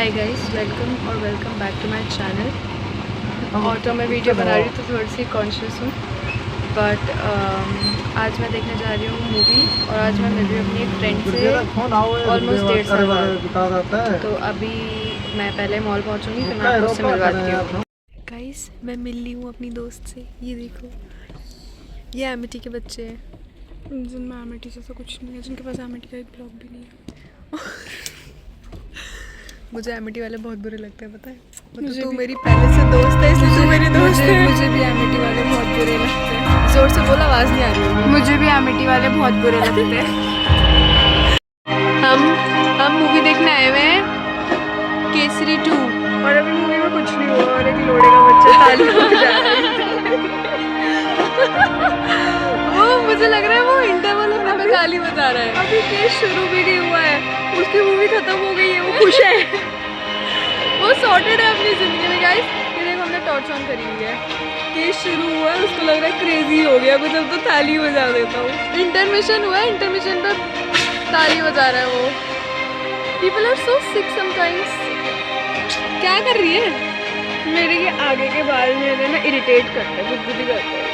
हाय guys, welcome और welcome back to my channel. और तो मैं वीडियो बना रही हूँ तो थोड़ी सी कॉन्शियस हूँ, बट आज मैं देखने जा रही हूँ मूवी। और आज मैं मिल रही हूँ अपनी एक फ्रेंड से ऑलमोस्ट 1.5 साल बाद। तो अभी मैं पहले मॉल पहुँचूँगी, फिर मैं आपको उससे मिलवाती हूँ। गाइस, मैं मिल ली हूँ अपनी दोस्त से। ये देखो, ये एमिटी के बच्चे हैं जिनमें एमिटी जैसा कुछ नहीं है, जिनके पास एमिटी का एक ब्लॉग भी नहीं है। मुझे एमिटी वाले बहुत बुरे लगते हैं, पता है। मतलब तू मेरी पहले से दोस्त है, इसलिए तू मेरी दोस्त है। मुझे भी एमिटी वाले बहुत बुरे लगते हैं। जोर से बोला, आवाज़ नहीं आ रही है। मुझे भी एमिटी वाले बहुत बुरे लगते हैं। हम मूवी देखने आए हुए हैं केसरी 2, और अभी मूवी में कुछ नहीं हुआ और एक लोड़े का बच्चा ताली बजा रहा है। वो मुझे लग रहा है वो इंटरवल में ताली बजा रहा है। अभी केस शुरू भी नहीं हुआ है, उसकी मूवी खत्म हो गई है, वो खुश है। वो सॉर्टेड है अपनी ज़िंदगी में। गाइस, ये देखो, हमने टॉर्च ऑन करी हुई है। केस शुरू हुआ है, उसको लग रहा है क्रेजी हो गया कुछ, अब तो ताली बजा देता हूँ। इंटरमिशन हुआ है, इंटरमिशन पर ताली बजा रहा है वो। People are so sick sometimes. क्या कर रही है? मेरे ये आगे के बाल मेरे ना इरिटेट करते हैं, गुदगुदी करते हैं।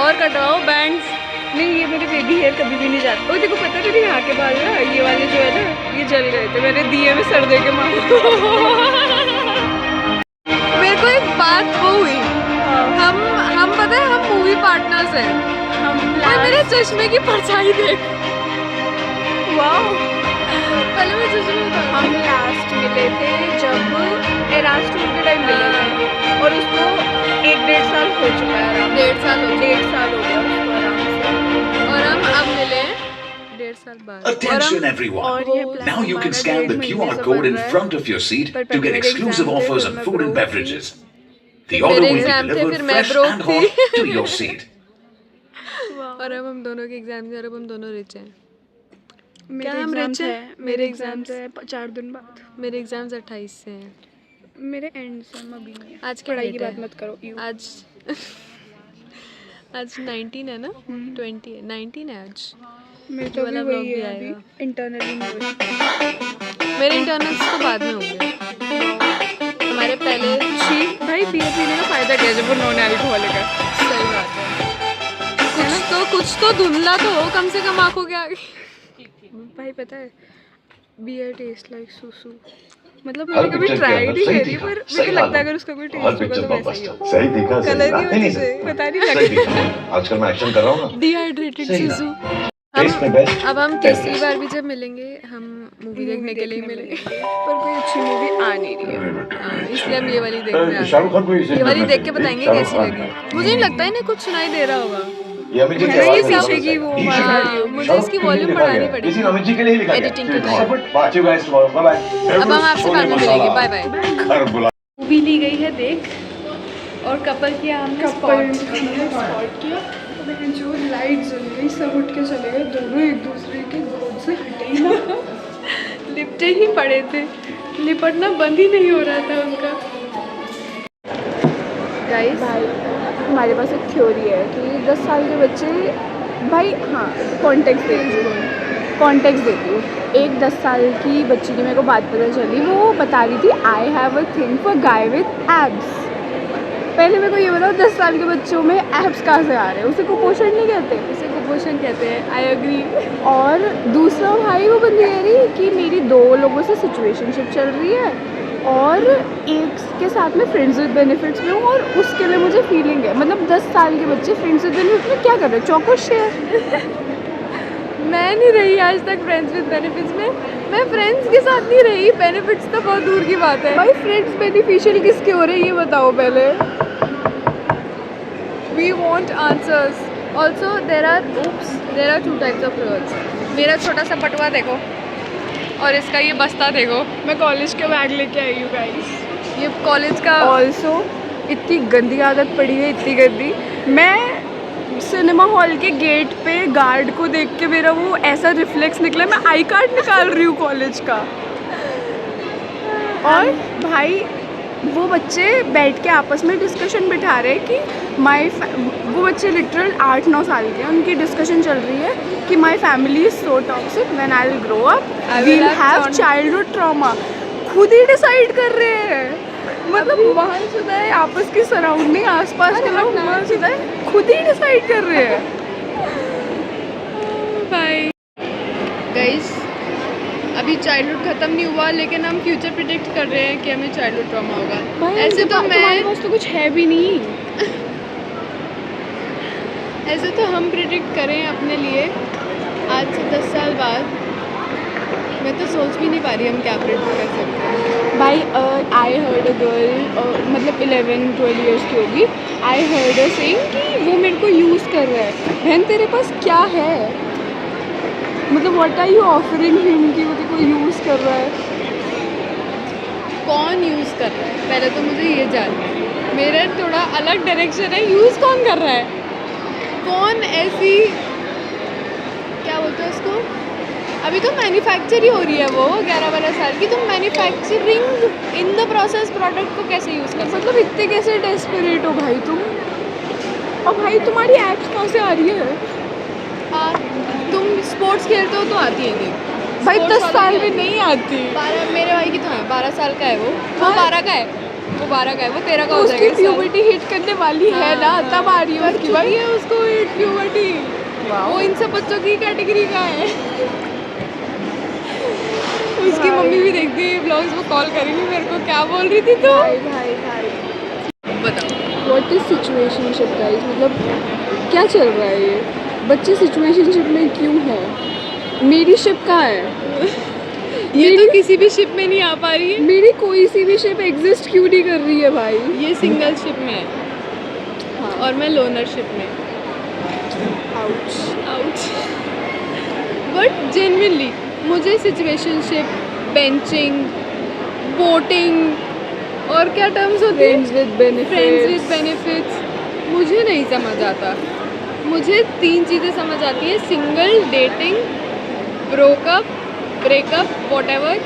और कटवाओ बैंड्स। नहीं, ये मेरे बेबी हेयर कभी भी नहीं जाते। और देखो, पता है तेरे यहाँ के बाल ना, ये वाले जो है ना, ये जल गए थे, मैंने दिए में सर दे के मांगा। मेरे को एक बात वो हुई, हम पता है हम मूवी पार्टनर्स हैं। हम मेरे चश्मे की परछाई देख। वाह, पहले मैं चश्मे में। हम लास्ट मिले थे जब एरास्टूम के टाइम मिले थे, और उसको 1-1.5 साल हो चुका है। आराम 1.5 साल हो गया उसको आराम से। और हम अब मिले 1.5 साल बाद। Attention everyone! Now you can scan the QR code in front of your seat to get exclusive offers on food and beverages. The order will be delivered fresh and hot to your seat. और अब हम दोनों के exam हैं और अब हम दोनों रिच हैं। क्या हम रिच हैं? मेरे एग्जाम्स है 4 दिन बाद। मेरे एग्जाम्स 28 से हैं। मेरे एंड से अभी नहीं है। आज पढ़ाई की बात मत करो। आज 19 है ना? 20 है, 19 है आज। मेरे तो वाला व्लॉग भी आएगा। इंटरनल मेरे इंटरनल्स तो बाद में होंगे। हमारे पहले भाई बियर पीने का फायदा क्या जब वो नॉन अल्कोहलिक है। सही बात है। कुछ तो धुंधला तो हो कम से कम आंखों के आगे। भाई पता है, बियर टेस्ट लाइक सुसु। मतलब मैंने कभी ट्राई नहीं करी, पर मुझे लगता है अगर उसका कोई टेस्ट होगा तो वैसा ही होगा। सही दिखा, कलर की वजह से पता नहीं लगता। आजकल मैं एक्शन कर रहा हूँ ना। डिहाइड्रेटेड सुसु। अब हम तीसरी बार भी जब मिलेंगे, हम मूवी देखने के लिए मिलेंगे, पर कोई अच्छी मूवी आ नहीं रही है, इसलिए हम ये वाली देखने आए। ये वाली देख के बताएंगे कैसी लगी। मुझे नहीं लगता इन्हें कुछ सुनाई दे रहा होगा। ये पीछे की वो मुझे इसकी वॉल्यूम बढ़ानी पड़ेगी एडिटिंग के टाइम। अब हम आपसे बाद में मिलेंगे। Bye bye. मूवी ली गई है देख, और कपल किया हमने स्पॉट किया। जो लाइट जल गई, सब उठ के चले गए, दोनों एक दूसरे के गोद से हटे ही ना। लिपटे ही पड़े थे, लिपटना बंद ही नहीं हो रहा था उनका। गाइस, हमारे पास एक थ्योरी है कि 10 साल के बच्चे, भाई हाँ, कॉन्टेक्स्ट देती हूँ। एक 10 साल की बच्ची की मेरे को बात पता चली, वो बता रही थी I have a thing for guy with abs. पहले मेरे को ये बताओ, 10 साल के बच्चों में एब्स कहाँ से आ रहे हैं? उसे कुपोषण नहीं कहते? उसे कुपोषण कहते हैं। I agree. और दूसरा भाई, वो बंदी कह रही कि मेरी 2 लोगों से सिचुएशनशिप चल रही है और एक के साथ में फ्रेंड्स विद बेनिफिट्स में हूँ, और उसके लिए मुझे फीलिंग है। मतलब 10 साल के बच्चे फ्रेंड्स विद बेनिफिट्स में क्या कर रहे हैं? चौको शेयर। मैं नहीं रही आज तक फ्रेंड्स विद बेनिफिट्स में। मैं फ्रेंड्स के साथ नहीं रही, बेनिफिट्स तो बहुत दूर की बात है। भाई फ्रेंड्स बेनिफिशियल किसके हो रहे हैं ये बताओ पहले। We want answers. Also there are 2 types of girls. मेरा छोटा सा पटवा देखो, और इसका ये बस्ता देखो। मैं कॉलेज का बैग लेके आई हूँ गाइस, ये कॉलेज का। ऑल्सो इतनी गंदी आदत पड़ी है, इतनी गंदी। मैं सिनेमा हॉल के गेट पे गार्ड को देख के मेरा वो ऐसा रिफ्लेक्स निकला, मैं आई कार्ड निकाल रही हूँ कॉलेज का। और भाई वो बच्चे बैठ के आपस में डिस्कशन बिठा रहे हैं कि वो बच्चे लिटरल 8-9 साल के हैं, उनकी डिस्कशन चल रही है कि my family is so toxic, when I will grow up we will have childhood trauma. खुद ही डिसाइड कर रहे हैं, मतलब वहाँ शुदा है, आपस की सराउंडिंग आसपास के लोग वहाँ शुदा है, खुद ही डिसाइड कर रहे हैं। भाई गाइस, अभी चाइल्डहुड खत्म नहीं हुआ लेकिन हम फ्यूचर प्रिडिक्ट कर रहे हैं कि हमें चाइल्डहुड ट्रॉमा होगा। ऐसे तो तुम्हारे पास तो कुछ है भी नहीं। ऐसे तो हम प्रिडिक्ट करें अपने लिए आज से 10 साल बाद, मैं तो सोच भी नहीं पा रही हम क्या प्रिडिक्ट कर सकते हैं। भाई आई हर्ड अ गर्ल, मतलब 11-12 ईयर्स की होगी, आई हर्ड अ सेइंग कि वो मेरे को यूज़ कर रहा है। बहन तेरे पास क्या है, मतलब what are you offering him कि वो तेरे को यूज़ कर रहा है? कौन यूज़ कर रहा है पहले तो मुझे ये जानना है। मेरा थोड़ा अलग डायरेक्शन है, यूज़ कौन कर रहा है, कौन ऐसी क्या बोलते हैं उसको, अभी तो मैन्युफैक्चर ही हो रही है वो 11-12 साल की, तो manufacturing in the process product को कैसे यूज़ कर सकते मतलब इतने कैसे डेस्परेट हो भाई तुम? और भाई तुम्हारी एप्स कहाँ से आ रही है? तुम स्पोर्ट्स खेलते हो तो आती है देख भाई Sports 10 वालों साल की में नहीं आती। 12 मेरे भाई की तो है, 12 साल का है वो हाँ। 12 का है, वो 12 का है, वो 13 का हो उसकी जाएगा इस साल। प्यूबर्टी हिट करने वाली है ना, हाँ, तब आ रही है कर उसकी चुकी भाई। है उसको प्यूबर्टी, वो इन सब बच्चों की कैटेगरी का है। उसकी भाई। मम्मी भी देखती है ब्लॉग्स, वो कॉल करेंगी मेरे को, क्या बोल रही थी तो भाई भाई भाई बताओ। व्हाट इज सिचुएशनशिप गाइस, मतलब क्या चल रहा है ये? बच्चे सिचुएशनशिप में क्यों है? मेरी शिप कहाँ है? ये तो किसी भी शिप में नहीं आ पा रही है, मेरी कोई सी भी शिप एग्जिस्ट क्यों नहीं कर रही है भाई? ये सिंगल शिप में है हाँ। और मैं लोनर शिप में। आउच। आउच। बट जेन्युइनली मुझे सिचुएशनशिप, बेंचिंग, बोटिंग और क्या टर्म्स होते हैं, फ्रेंड्स विद बेनिफिट्स, मुझे नहीं समझ आता। मुझे 3 चीज़ें समझ आती हैं, single, dating, broke up, breakup, whatever,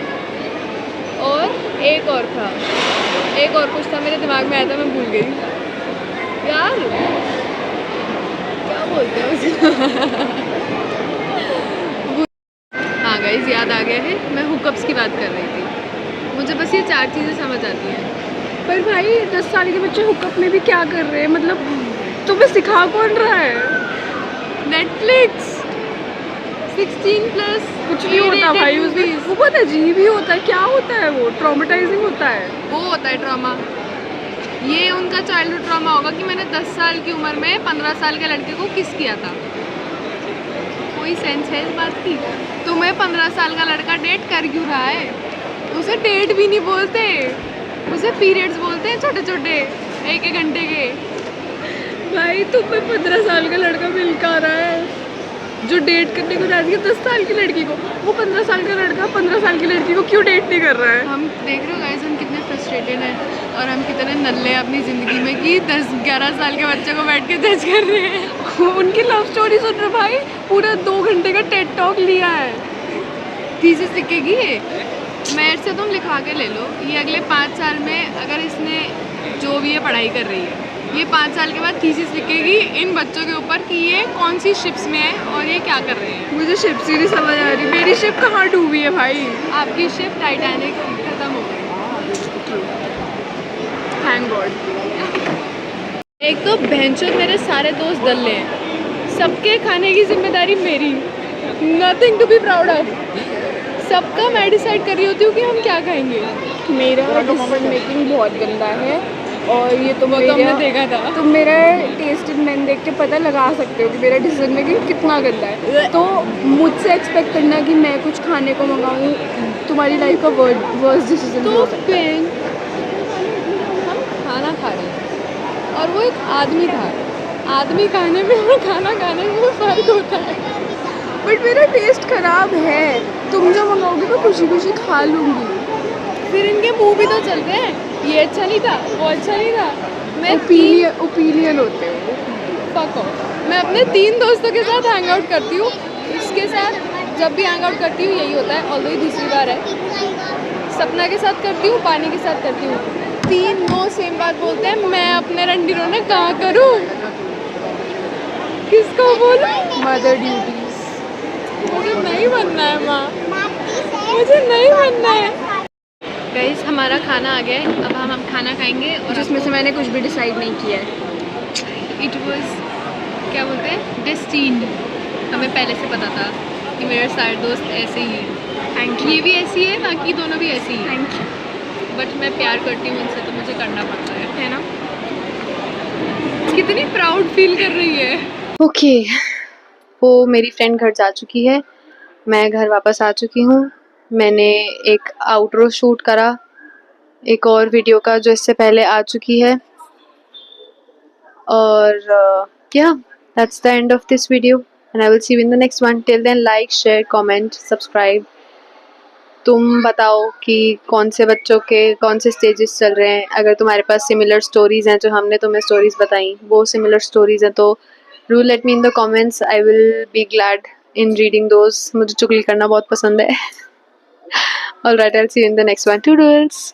और एक और था, एक और कुछ था मेरे दिमाग में आया था, मैं भूल गई यार, क्या बोलते हैं उसे। हाँ गाइस, याद आ गया है, मैं हुकअप्स की बात कर रही थी। मुझे बस ये 4 चीज़ें समझ आती हैं। पर भाई 10 साल के बच्चे हुकअप में भी क्या कर रहे हैं, मतलब तुम्हें सिखा कौन रहा है? नेटफ्लिक्स 16+ कुछ भी होता भाई उसमें, वो बहुत अजीब ही होता है। क्या होता है वो? ट्रॉमेटाइजिंग होता है वो, होता है ट्रॉमा। ये उनका चाइल्डहुड ट्रॉमा होगा कि मैंने 10 साल की उम्र में 15 साल के लड़के को किस किया था। कोई सेंस है इस बात की? तुम्हें 15 साल का लड़का डेट कर क्यों रहा है? उसे डेट भी नहीं बोलते, उसे पीरियड्स बोलते हैं, छोटे छोटे 1-1 घंटे के। भाई तुम्हें 15 साल का लड़का मिल का रहा है जो डेट करने को राजी है 10 साल की लड़की को। वो 15 साल का लड़का 15 साल की लड़की को क्यों डेट नहीं कर रहा है? हम देख रहे हो गाइस, हम कितने फ्रस्ट्रेटेड हैं और हम कितने नल्ले हैं अपनी ज़िंदगी में कि 10-11 साल के बच्चे को बैठ के जज कर रहे हैं। उनकी लव स्टोरी सुन रहे भाई, पूरा 2 घंटे का टेड टॉक लिया है। थीसिस लिखेगी ये, मेरे से तुम लिखवा के ले लो। ये अगले 5 साल में अगर इसने जो भी ये पढ़ाई कर रही है, ये 5 साल के बाद थीसिस लिखेगी इन बच्चों के ऊपर कि ये कौन सी शिप्स में है और ये क्या कर रहे हैं। मुझे शिप ही नहीं समझ आ रही, मेरी शिप कहाँ डूबी है भाई? आपकी शिप टाइटैनिक खत्म हो गई। Thank God. एक तो भैंचोद मेरे सारे दोस्त दल्ले हैं, सबके खाने की जिम्मेदारी मेरी, nothing to be proud of. सबका मैं डिसाइड कर रही होती हूँ कि हम क्या खाएंगे। मेरा डिसीजन मेकिंग बहुत गंदा है और ये तो हमने देखा था। तुम मेरा टेस्ट इन मैन देख के पता लगा सकते हो कि मेरा डिसीजन मेकिंग कितना गंदा है। तो मुझसे एक्सपेक्ट करना कि मैं कुछ खाने को मंगाऊँ तुम्हारी लाइफ का वर्स्ट डिसीजन तो हो सकता है। हम खाना खा रहे हैं और वो एक आदमी था। आदमी खाने में और खाना खाने में फ़र्क होता है। बट मेरा टेस्ट खराब है, तुम जो मंगाओगे मैं खुशी खुशी खा लूँगी। फिर इनके मुंह भी तो चलते हैं, ये अच्छा नहीं था, वो अच्छा नहीं था। मैं ओपिनियन होते हो। Fuck off. मैं अपने 3 दोस्तों के साथ हैंग आउट करती हूँ, इसके साथ जब भी हैंग आउट करती हूँ यही होता है, ऑल्दो ये दूसरी बार है। सपना के साथ करती हूँ, पानी के साथ करती हूँ, 3 नो सेम बात बोलते हैं। मैं अपने रंडीरों ने कहाँ करूँ, किसको बोलूँ? Mother duties. मुझे नहीं बनना है माँ, मुझे नहीं बनना है। गाइस हमारा खाना आ गया है, अब हम खाना खाएंगे और जिसमें से मैंने कुछ भी डिसाइड नहीं किया है। इट वाज क्या बोलते हैं, डेस्टिन्ड। हमें पहले से पता था कि मेरे सारे दोस्त ऐसे ही हैं। थैंक ये भी ऐसी है, बाकी दोनों भी ऐसी ही हैं। Thank you. बट मैं प्यार करती हूँ उनसे, तो मुझे करना पड़ता है ना? कितनी प्राउड फील कर रही है। ओके, वो मेरी फ्रेंड घर जा चुकी है, मैं घर वापस आ चुकी हूँ। मैंने एक आउटरो शूट करा एक और वीडियो का जो इससे पहले आ चुकी है, और yeah, that's the end of this video and I will see you in the next one. Till then, like, share, comment, subscribe. तुम बताओ कि कौन से बच्चों के कौन से स्टेजेस चल रहे हैं। अगर तुम्हारे पास सिमिलर स्टोरीज़ हैं, जो हमने तुम्हें स्टोरीज़ बताई वो सिमिलर स्टोरीज़ हैं, तो do let me in the comments, I will be glad in reading those. मुझे चुगली करना बहुत पसंद है। Alright, I will see you in the next one. Toodles.